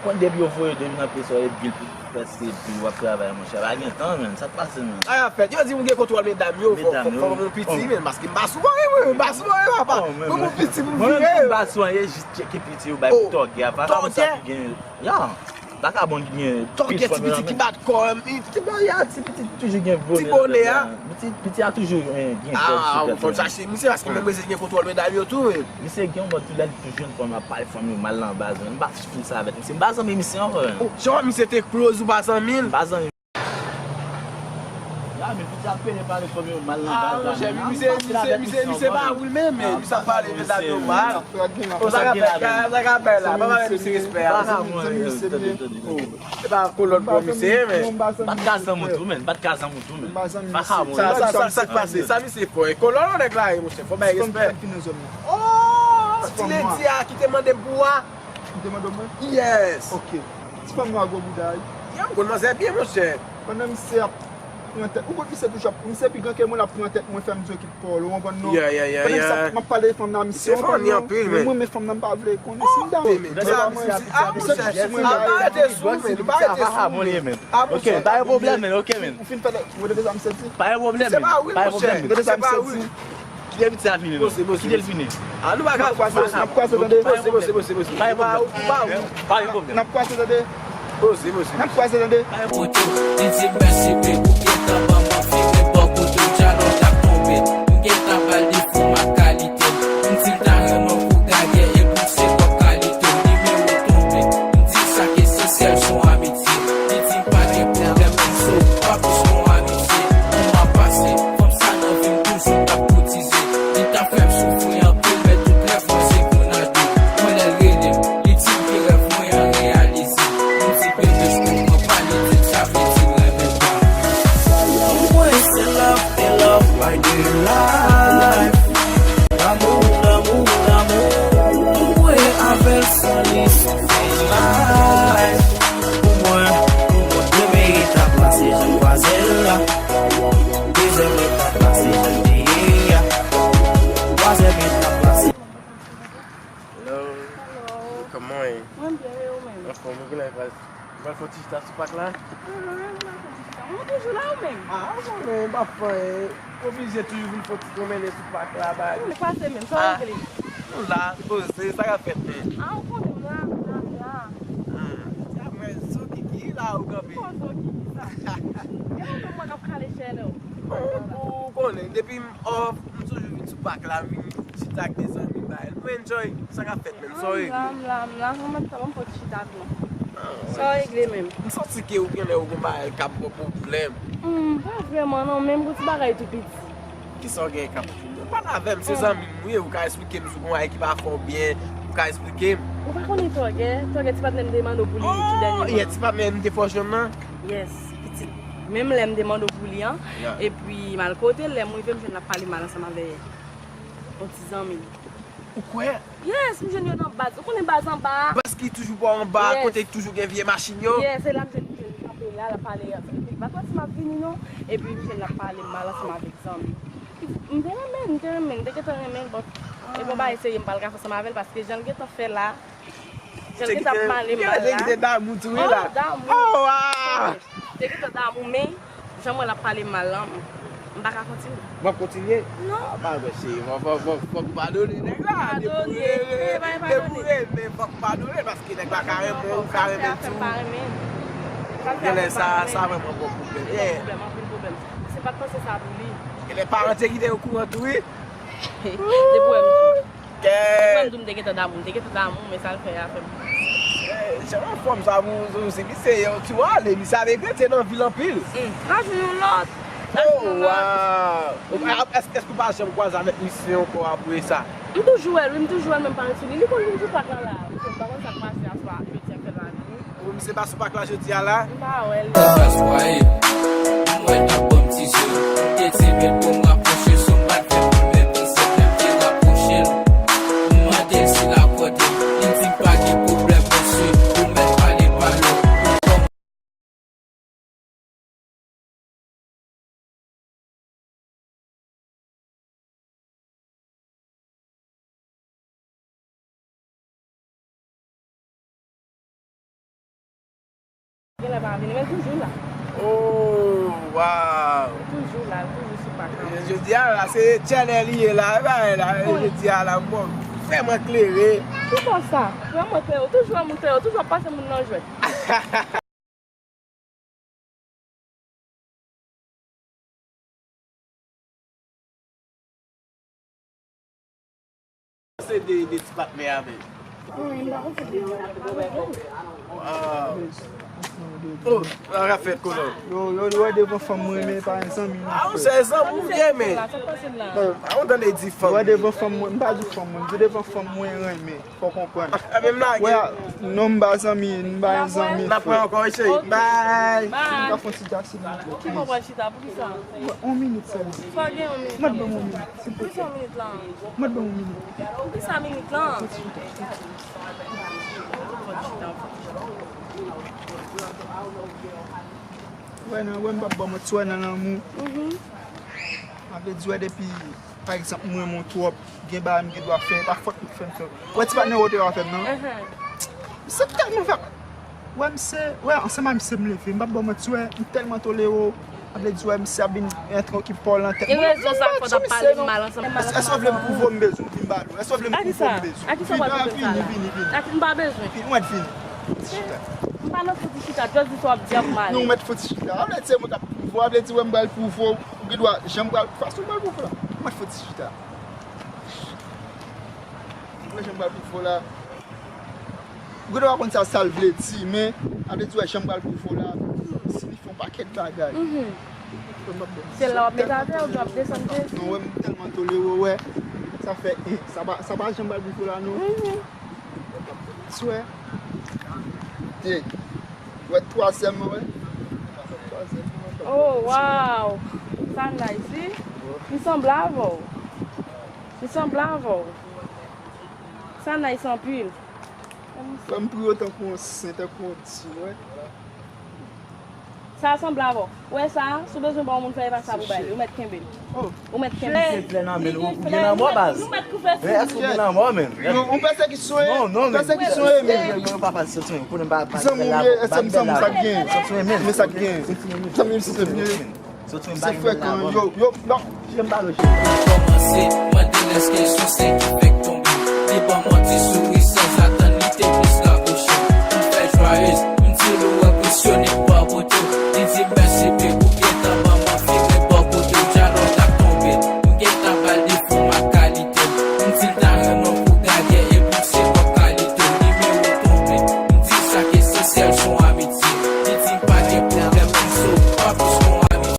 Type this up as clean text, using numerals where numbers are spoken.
Quando eu vou na pessoa, ele passer puis on travailler mon cher. Rien temps même, ça passe même. Ah en fait, yo di moun gen contrôle mesdames yo, faut mon petit men parce que m'a souvent papa. Mon petit moun virer. M'a souvent juste checker petit ou ba to gars, pas ça gen. Ya. Baka bon gen. Petit qui bat comme, petit bon ya, petit toujours gen bonnet. Petit bonnet hein. Petit a toujours gen. Ah, faut chercher, monsieur parce que même c'est gen contrôle mesdames yo tout. Monsieur gen bon tout là toujours une forme pas famille mal en base. On pas fin ça avec. C'est base en émission. Genre monsieur était close ou pas 100 000. Base en ah, mais tu t'appelles pas le premier mal ah, non, j'ai vu, monsieur pas où même, mais lui ça parle de ça normal. On ça rappelle là, pas monsieur respect. C'est pas colonne pour monsieur, mais pas de casa muito, man, pas de casa muito, man. Ça passe, ça c'est fort. Colonne on est là, monsieur, faut bien respect. Oh, tu l'as dit qui te demande bois. Demande moi? Yes. OK. C'est pas moi go boudaille. Ya, on commence bien mon cher. Pendant monsieur ou kon se touche ou se pi gran ke moun la prend tête moi femme qui parle on bon non ya m'a parler femme dans mission moi mes femmes pas vle connaître dans OK pas de problème OK men on fin faire moi déjà me senti pas de problème pas de problème déjà me senti qui est vite ça fini qui est fini ah nous pas quoi n'a quoi se demander c'est pas de problème n'a quoi se demander Você. Não pode entender. Obligé toujours une photo de mener sur le pack là-bas. On est passé même, ça va là, c'est ça qu'a fait. Ah, on compte là. Ah, mais ce qui là au gabé. Depuis off, toujours venu sur le pack là, je suis avec des amis. Je enjoy ça qu'a fait même. Sorry. Là, on va faire un peu de chita. Ça réglé même. Je sens que vous avez un problème. Pas vraiment, non, même pour ce tout petit. Qui sont les cas? Pas avec ses amis, vous pouvez expliquer nous comment qui va faire bien, vous pouvez expliquer. Vous ne connaissez pas, tu vas me demander pour lui. Oh, il y a pas même des fois jeune. Yes, petit. Même les me demande pour lui et puis mal côté les moi je ne parler mal ensemble avec petits amis. Pourquoi? Yes, je ne dans base. On connaît base en bas. Parce qu'il toujours pas en bas, côté toujours une vieille machine yo. Yes, c'est là que je là parler. Bah toi tu m'as fini non et puis je n'ai parlé mal ensemble avec amis. Je dès que tu remènes bon et bon bah essayer me parler ensemble avec parce que j'en ai fait là. J'en ai parlé mal là. C'est d'amour tout là. Oh waouh. Dès que tu d'amour mais j'aimerais la parler mal là. On va continuer. On va continuer? Non. Bah faut pardonner les gars. Mais faut pardonner parce qu'il n'est pas carrément tout. Ça vraiment pas problème. C'est pas parce que ça brûle. Et les parents qui étaient au courant tout oui. Des problèmes. Que Même dès que tu d'amour, mais ça le fait à faire. chè an fòm sa moun se ki se yon tu wale, mi sa vek te nan vil an pil. La joun lot. Oh, wow! Est-ce que pas chèm kwa zavek misyon ko apwe sa? M toujou el, mèm pare sou li. Li kon joun pak lan la. Par kon sa kwa se aswa, mi tiyan ke lan. Ou mi se pa sou pak la jodi a la? Ba wel. Aswaye, mwen a bom ti se, tete men pou m aproche sou mat fe pou mè mi se mè ki raproche. Mwen si la kote, in fin pa ki poublem monsu, pou mè pale palo. Gen la va vini, men toujou la. Oh, wow! Toujou la, toujou sou pak lan. Je di a la, se channel liye la, je di a la, bon, fè mwen klere. Tout kon sa, fè mwen kle yo, toujou pase moun nan jwet. Se de ti pat me ave. Oh, la rafet konon. Yo devan fam mwen men par exemple. A ou se san pou vye men? A ou dan de di fam? Yo devan fam mwen, mba di fam mwen. Yo devan fam mwen ren men, fò kompwen. A men mna gen? Non mba zami, mba zami. Na pre ankon e che? Bye! Mba fon si taksi nan. Ki pou waj chita pou ki sa? 1 minute se. Fwa gen 1 minute? Mat ban 1 minute. Ki sa 1 minute lan? Mat ban 1 minute. Ki sa 1 minute lan? Wè mba ban mwen twe nan nan mou. Ave djwe depi, par exemple, mwen moun trop, gen ba mwen gen dwa fè, pa fòk mwen fè. Wè ti pa ne wote wè fè nan? Se telman fè. Wè anseman mse mle fè, mba ban mwen twe, mwen telman tole wo. Ave djwe mse abin entron ki pol nan tel. E wè zon sa fò da pale mal anseman. Eswa vle m pouvo m bezou, fin bado. Eswa vle m pouvo m bezou. Aki sa wè pou sa la? Aki mba bezou? Mwen fin. Mba nan foti chita, jos di so ap di ap mal. Non mwen foti chita. Avle ti mwen kap pouvo, avle ti wè m bal pouvo. Ou gidwa, jem bal fasyon bal pouvo la. Mwen foti chita. Mwen jem bal pouvo la. Ou gidwa kon sa sal vle ti, men avle ti wè jem bal pouvo la. Si mi fon paket bagay. Se la wap metate ou drop de sante? Non wè m telman tole wè. Sa fè, sa ba jem bal pouvo la nou. Souè. Te, wè 3e wè. Oh, wow! San la isi? Mi son blavo. San la isi an pil. Wè m pou yo tan kon sen, tan kon ti, wè. Sa son blavo. Wè sa, sou bezon bon moun fè evan sa pou bel. Ou met kembel. Ou met kembel. Fle nan men, ou gen nan mwa baz. Ou met koufè E, esko gen nan mwa men? Non, on pense ki soye. Non, men. Pense ki soye men. Mwen pa pati sotswen, pou nan ba pati Sa moun ye, esem sa moun sa gen. sotswen men. Men sa gen. Sa moun si se gen. Sotswen Se ba fè kan, yo, non. jem ba lo Komanse, mwen de leske